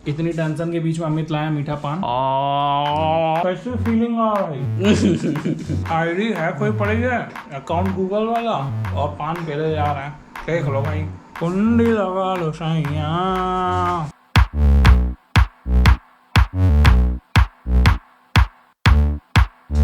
इतनी टेंशन के बीच में अमित लाया मीठा पान। कैसी फीलिंग आ रही? आईडी है कोई पड़ी है, अकाउंट गूगल वाला, और पान पहले जा रहा है। देख लो भाई, कुंडी लगा लो सैया।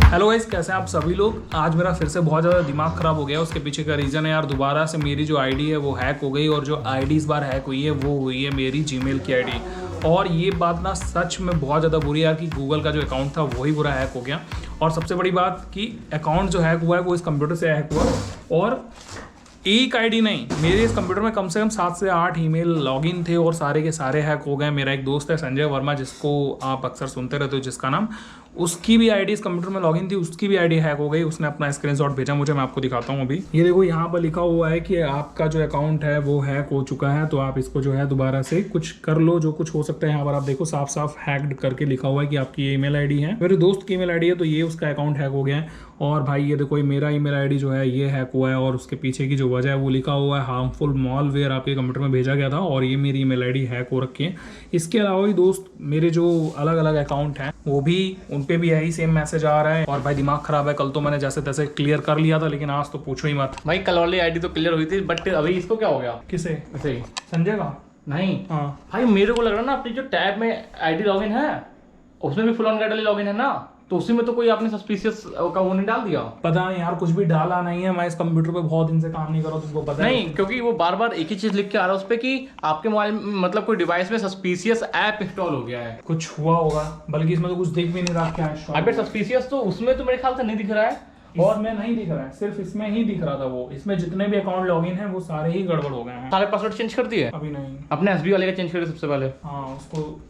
हेलो गाइस, कैसे हैं आप सभी लोग। आज मेरा फिर से बहुत ज़्यादा दिमाग ख़राब हो गया। उसके पीछे का रीज़न है यार, दोबारा से मेरी जो आईडी है वो हैक हो गई, और जो आईडी इस बार हैक हुई है वो हुई है मेरी जीमेल की आईडी। और ये बात ना सच में बहुत ज़्यादा बुरी है यार कि गूगल का जो अकाउंट था वही पूरा हैक हो गया। और सबसे बड़ी बात कि अकाउंट जो हैक हुआ है वो इस कंप्यूटर से हैक हुआ, और एक आईडी नहीं, मेरे इस कंप्यूटर में कम से कम 7 से 8 ईमेल लॉगिन थे और सारे के सारे हैक हो गए। मेरा एक दोस्त है संजय वर्मा, जिसको आप अक्सर सुनते रहते हो, जिसका नाम, उसकी भी आईडी इस कंप्यूटर में लॉगिन थी, उसकी भी आईडी हैक हो गई। उसने अपना स्क्रीनशॉट भेजा मुझे, मैं आपको दिखाता हूँ अभी। ये देखो, यहाँ पर लिखा हुआ है कि आपका जो अकाउंट है वो हैक हो चुका है, तो आप इसको जो है दोबारा से कुछ कर लो, जो कुछ हो सकता है। यहाँ पर आप देखो साफ साफ हैक्ड करके लिखा हुआ है कि आपकी ये ईमेल आईडी है, मेरे दोस्त की ईमेल आईडी है, तो ये उसका अकाउंट हैक हो गया है। और भाई ये देखो, मेरा ईमेल आईडी जो है ये हैक हुआ है, और उसके पीछे की जो वजह है वो लिखा हुआ है हार्मफुल मॉलवेयर आपके कंप्यूटर में भेजा गया था, और ये मेरी ईमेल आईडी हैक हो रखी है। इसके अलावा भी दोस्त मेरे जो अलग अलग अकाउंट हैं वो भी, उन पे भी यही सेम मैसेज आ रहा है। और भाई दिमाग खराब है। कल तो मैंने जैसे तैसे क्लियर कर लिया था, लेकिन आज तो पूछो ही मत भाई। कल वाली आईडी तो क्लियर हुई थी, बट अभी इसको क्या हो गया? किसे? ऐसे संजय का? नहीं हाँ भाई, मेरे को लग रहा है ना अपनी जो टैब में आईडी लॉगिन है उसमें भी फुल ऑन गाइड लॉगिन है ना, तो उसी में तो कोई आपने सस्पिशियस का वो नहीं डाल दिया? पता नहीं यार, कुछ भी डाला नहीं है। मैं इस कंप्यूटर पे बहुत दिन से काम नहीं कर रहा हूँ, तुमको पता नहीं, क्योंकि वो बार बार एक ही चीज लिख के आ रहा है उस पे कि आपके मोबाइल मतलब कोई डिवाइस में सस्पिशियस ऐप इंस्टॉल हो गया है। कुछ हुआ होगा, बल्कि इसमें तो कुछ दिख भी नहीं रहा क्या है। अबे सस्पिशियस तो उसमें तो मेरे ख्याल से नहीं दिख रहा है, और मैं नहीं दिख रहा है, सिर्फ इसमें ही दिख रहा था। वो इसमें जितने भी अकाउंट लॉगिन है वो सारे ही गड़बड़ हो गए हैं। सारे पासवर्ड चेंज कर दिए? अभी नहीं। अपने एसबी वाले का चेंज करिए सबसे पहले। हाँ उसको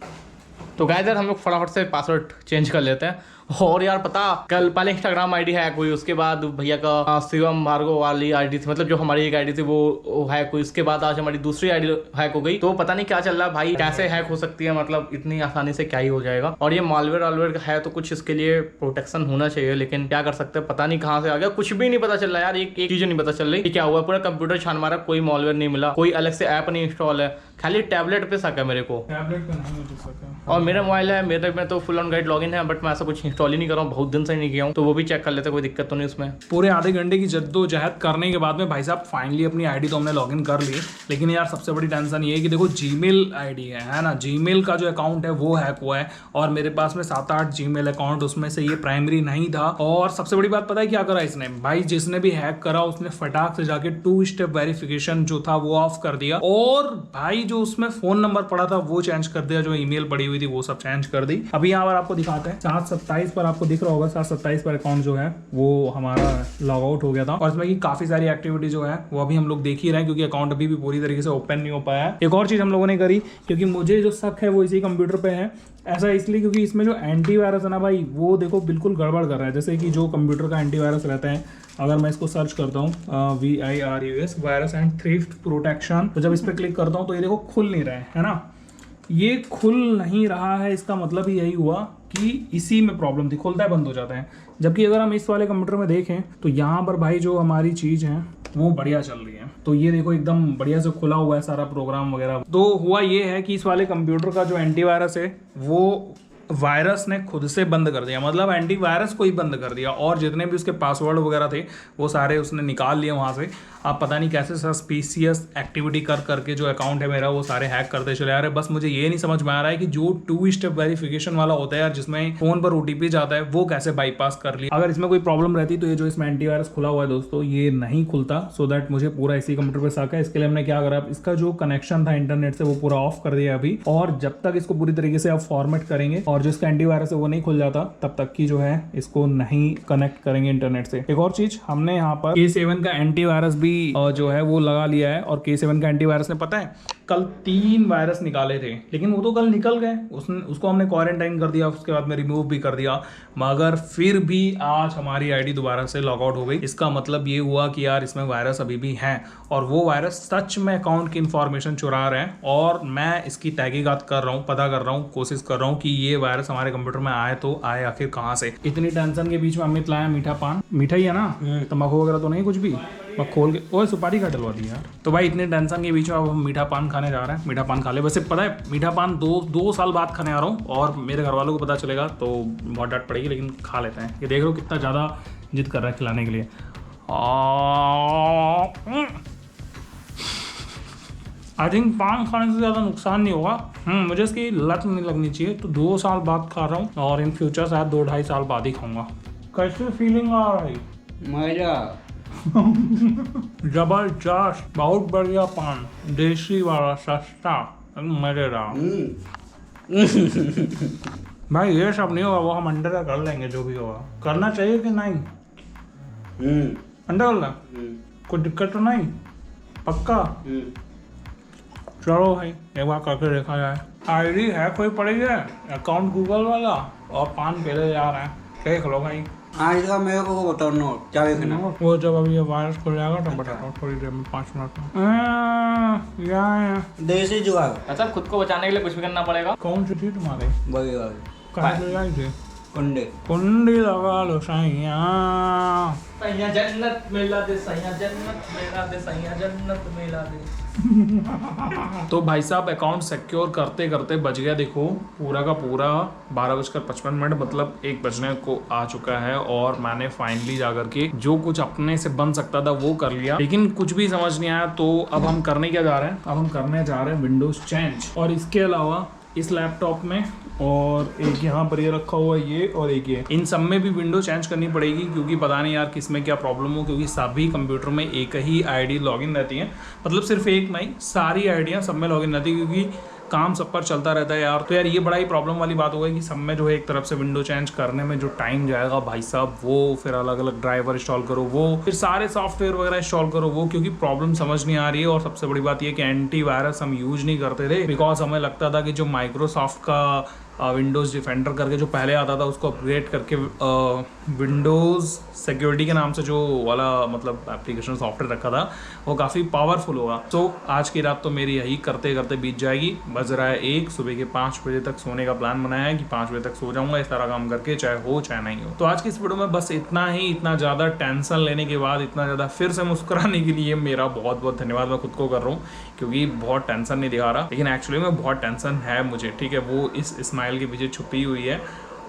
तो गाइस यार, हम लोग फटाफट से पासवर्ड चेंज कर लेते हैं। और यार पता, कल पहले इंस्टाग्राम आईडी हैक हुई, उसके बाद भैया का शिवम भार्गव वाली आईडी थी, मतलब जो हमारी एक आईडी थी वो हैक हुई। उसके बाद आज हमारी दूसरी आईडी हैक हो गई। तो पता नहीं क्या चल रहा है भाई, कैसे हैक हो सकती है, मतलब इतनी आसानी से क्या ही हो जाएगा। और ये मालवेयर वालवेयर है तो कुछ इसके लिए प्रोटेक्शन होना चाहिए, लेकिन क्या कर सकते हैं, पता नहीं कहाँ से आ गया, कुछ भी नहीं पता चल रहा यार। एक चीज नहीं पता चल रही क्या हुआ। पूरा कंप्यूटर छान मारा, कोई मालवेयर नहीं मिला, कोई अलग से ऐप नहीं इंस्टॉल है, खाली टैबलेट पे शक है मेरे को। टैबलेट पे नहीं हो सका। और मेरा मोबाइल है, मेरे में तो फुल ऑन गाइड लॉगिन है, बट मैं ऐसा कुछ इंस्टॉल ही नहीं कर रहा हूँ, बहुत दिन से नहीं किया हूँ, तो वो भी चेक कर लेते, कोई दिक्कत तो नहीं उसमें। पूरे आधे घंटे की जद्दोजहद करने के बाद में भाई साहब फाइनली अपनी आईडी तो हमने लॉगिन कर ली। लेकिन यार सबसे बड़ी टेंशन ये है कि देखो जीमेल आईडी है ना, जीमेल का जो अकाउंट है वो हैक हुआ है, और मेरे पास में 7-8 जीमेल अकाउंट, उसमें से ये प्राइमरी नहीं था। और सबसे बड़ी बात पता है क्या करा इसने भाई, जिसने भी हैक करा उसने फटाक से जाके 2 स्टेप वेरिफिकेशन जो था वो ऑफ कर दिया, और भाई जो उसमें फोन नंबर पड़ा था वो चेंज कर दिया, जो ईमेल पड़ी हुई थी वो सब चेंज कर दी। अभी यहाँ पर आपको दिखाते हैं 7/27 पर आपको दिख रहा होगा, 7/27 पर अकाउंट जो है वो हमारा लॉग आउट हो गया था। और इसमें की काफी सारी एक्टिविटी जो है वो अभी हम लोग देख ही रहे हैं, क्योंकि अकाउंट अभी भी पूरी तरीके से ओपन नहीं हो पाया है। एक और चीज हम लोगों ने करी, क्योंकि मुझे जो शक है वो इसी कंप्यूटर पे है। ऐसा इसलिए क्योंकि इसमें जो एंटीवायरस है ना भाई, वो देखो बिल्कुल गड़बड़ कर रहा है। जैसे कि जो कंप्यूटर का एंटीवायरस रहता है, अगर मैं इसको सर्च करता हूँ VIRUS virus and thrift protection, तो जब इस पर क्लिक करता हूँ तो ये देखो खुल नहीं रहा है ना, ये खुल नहीं रहा है। इसका मतलब ही यही हुआ कि इसी में प्रॉब्लम थी, खुलता है बंद हो जाता है। जबकि अगर हम इस वाले कंप्यूटर में देखें तो यहाँ पर भाई जो हमारी चीज़ है वो बढ़िया चल रही है। तो ये देखो एकदम बढ़िया से खुला हुआ है सारा प्रोग्राम वगैरह। तो हुआ ये है कि इस वाले कंप्यूटर का जो एंटीवायरस है वो वायरस ने खुद से बंद कर दिया, मतलब एंटीवायरस को ही बंद कर दिया, और जितने भी उसके पासवर्ड वगैरह थे वो सारे उसने निकाल लिए वहाँ से। आप पता नहीं कैसे सस्पिशियस एक्टिविटी कर करके जो अकाउंट है मेरा वो सारे हैक करते चले आ रहे हैं। बस मुझे ये नहीं समझ में आ रहा है कि जो 2 स्टेप वेरिफिकेशन वाला होता है यार, जिसमें फोन पर OTP जाता है, वो कैसे बाईपास कर लिया। अगर इसमें कोई प्रॉब्लम रहती तो ये जो इसमें एंटीवायरस खुला हुआ है दोस्तों, ये नहीं खुलता। सो दैट मुझे पूरा इसी कंप्यूटर पर शक है। इसके लिए हमने क्या करा, इसका जो कनेक्शन था इंटरनेट से वो पूरा ऑफ कर दिया अभी, और जब तक इसको पूरी तरीके से आप फॉर्मेट करेंगे और जो इसका एंटीवायरस वो नहीं खुल जाता, तब तक की जो है इसको नहीं कनेक्ट करेंगे इंटरनेट से। एक और चीज, हमने यहाँ पर K7 का एंटीवायरस भी जो है वो लगा लिया है, और K7 का एंटीवायरस ने पता है कल 3 वायरस निकाले थे, लेकिन वो तो कल निकल गए, उसको हमने क्वारंटाइन कर दिया, उसके बाद में रिमूव भी कर दिया, मगर फिर भी आज हमारी आईडी दोबारा से लॉग आउट हो गई। इसका मतलब ये हुआ कि यार इसमें वायरस अभी भी हैं, और वो वायरस सच में अकाउंट की इंफॉर्मेशन चुरा रहे हैं, और मैं इसकी तहकीकात कर रहा हूँ, पता कर रहा हूँ, कोशिश कर रहा हूँ कि ये वायरस हमारे कंप्यूटर में आए तो आए आखिर कहाँ से। इतनी टेंशन के बीच में अमित लाया मीठा पान। मीठा ही है ना, तंबाकू वगैरह तो नहीं कुछ भी? मैं खोल के ओए सुपारी का डलवा दी यार। तो भाई इतने टेंशन के बीच में अब हम मीठा पान खाने जा रहे हैं। मीठा पान खा ले। वैसे पता है मीठा पान दो साल बाद खाने आ रहा हूँ और मेरे घर वालों को पता चलेगा तो बहुत डांट पड़ेगी, लेकिन खा लेते हैं। ये देख रहे हो कितना ज़्यादा जिद कर रहा है खिलाने के लिए। आई थिंक पान खाने से ज़्यादा नुकसान नहीं होगा। मुझे इसकी लत नहीं लगनी चाहिए, तो 2 साल बाद खा रहा हूँ और इन फ्यूचर शायद 2-2.5 साल बाद ही खाऊंगा। कैसे फीलिंग आ रही? मजा जबरदस्त, बहुत बढ़िया पान, देसी वाला, सस्ता, मजेदार। भाई ये सब नहीं होगा, वो हम अंडर का कर लेंगे जो भी होगा। करना चाहिए कि नहीं? अंडर कर लें, कोई दिक्कत तो नहीं? पक्का? चलो भाई एक बार करके देखा जाए। आईडी है कोई पड़ेगी, अकाउंट गूगल वाला, और पान पहले जा रहे हैं। देख लो भाई। आज का मेरे को बताओ नोट क्या देखना। वो जब अभी ये वायरस खुल जाएगा तो बताता हूँ थोड़ी देर में, 5 मिनट में। यहाँ देसी जुगाड़ अच्छा खुद को बचाने के लिए कुछ भी करना पड़ेगा। कौन सी थी तुम्हारे? वही वाली कहाँ ले आई थी? कुंडे कुंडी लगा लो सैया। सैया जन्नत मिला दे, सैया जन्नत मिला दे, सैया जन्नत मिला दे। तो भाई साहब अकाउंट सिक्योर करते करते बज गया देखो पूरा का पूरा 12:55, मतलब 1 बजने को आ चुका है। और मैंने फाइनली जाकर के जो कुछ अपने से बन सकता था वो कर लिया, लेकिन कुछ भी समझ नहीं आया। तो अब हम करने क्या जा रहे हैं? अब हम करने जा रहे हैं विंडोज चेंज। और इसके अलावा इस लैपटॉप में और एक यहाँ पर ये रखा हुआ है ये, और एक ये, इन सब में भी विंडो चेंज करनी पड़ेगी क्योंकि पता नहीं यार किस में क्या प्रॉब्लम हो, क्योंकि सभी कंप्यूटर में एक ही आईडी लॉगिन रहती है। मतलब सिर्फ एक नहीं, सारी आईडियाँ सब में लॉगिन रहती है क्योंकि काम सब पर चलता रहता है यार। तो यार ये बड़ा ही प्रॉब्लम वाली बात हो गई कि सब में जो है एक तरफ से विंडो चेंज करने में जो टाइम जाएगा भाई साहब, वो फिर अलग अलग ड्राइवर इंस्टॉल करो, वो फिर सारे सॉफ्टवेयर वगैरह इंस्टॉल करो, वो क्योंकि प्रॉब्लम समझ नहीं आ रही है। और सबसे बड़ी बात ये कि एंटीवायरस हम यूज नहीं करते थे बिकॉज हमें लगता था कि जो माइक्रोसॉफ्ट का विंडोज़ डिफेंडर करके जो पहले आता था उसको अपग्रेड करके विंडोज़ सिक्योरिटी के नाम से जो वाला मतलब एप्लीकेशन सॉफ्टवेयर रखा था वो काफ़ी पावरफुल होगा। तो आज की रात तो मेरी यही करते करते बीत जाएगी। बज रहा है 1, सुबह के 5 बजे तक सोने का प्लान बनाया है कि 5 बजे तक सो जाऊंगा इस तरह काम करके, चाहे हो चाहे नहीं हो। तो आज की इस वीडियो में बस इतना ही। इतना ज़्यादा टेंशन लेने के बाद इतना ज़्यादा फिर से मुस्कुराने के लिए मेरा बहुत बहुत धन्यवाद मैं खुद को कर रहा हूँ, क्योंकि बहुत टेंशन नहीं दिखा रहा, लेकिन एक्चुअली में बहुत टेंशन है मुझे। ठीक है, वो इस स्माइल के पीछे छुपी हुई है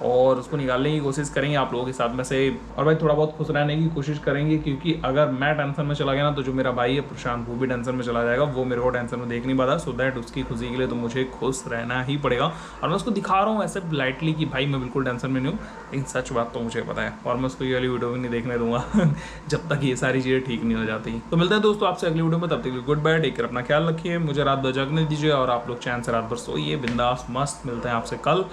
और उसको निकालने की कोशिश करेंगे आप लोगों के साथ में से। और भाई थोड़ा बहुत खुश रहने की कोशिश करेंगे, क्योंकि अगर मैं टेंशन में चला गया ना तो जो मेरा भाई है प्रशांत वो भी टेंशन में चला जाएगा, वो मेरे को टेंशन में देख नहीं पाता। सो दैट उसकी खुशी के लिए तो मुझे खुश रहना ही पड़ेगा। और मैं उसको दिखा रहा हूँ ऐसे लाइटली कि भाई मैं बिल्कुल टेंशन में नहीं हूँ, लेकिन सच बात तो मुझे पता है और मैं उसको ये वाली वीडियो भी नहीं देखने दूंगा जब तक ये सारी चीज़ें ठीक नहीं हो जाती। तो मिलते हैं दोस्तों आपसे अगली वीडियो में, तब तक गुड बाय, टेक केयर, अपना ख्याल रखिए, मुझे रात भर जगने दीजिए और आप लोग चैन से रात भर सोइए बिंदास मस्त। मिलते हैं आपसे कल।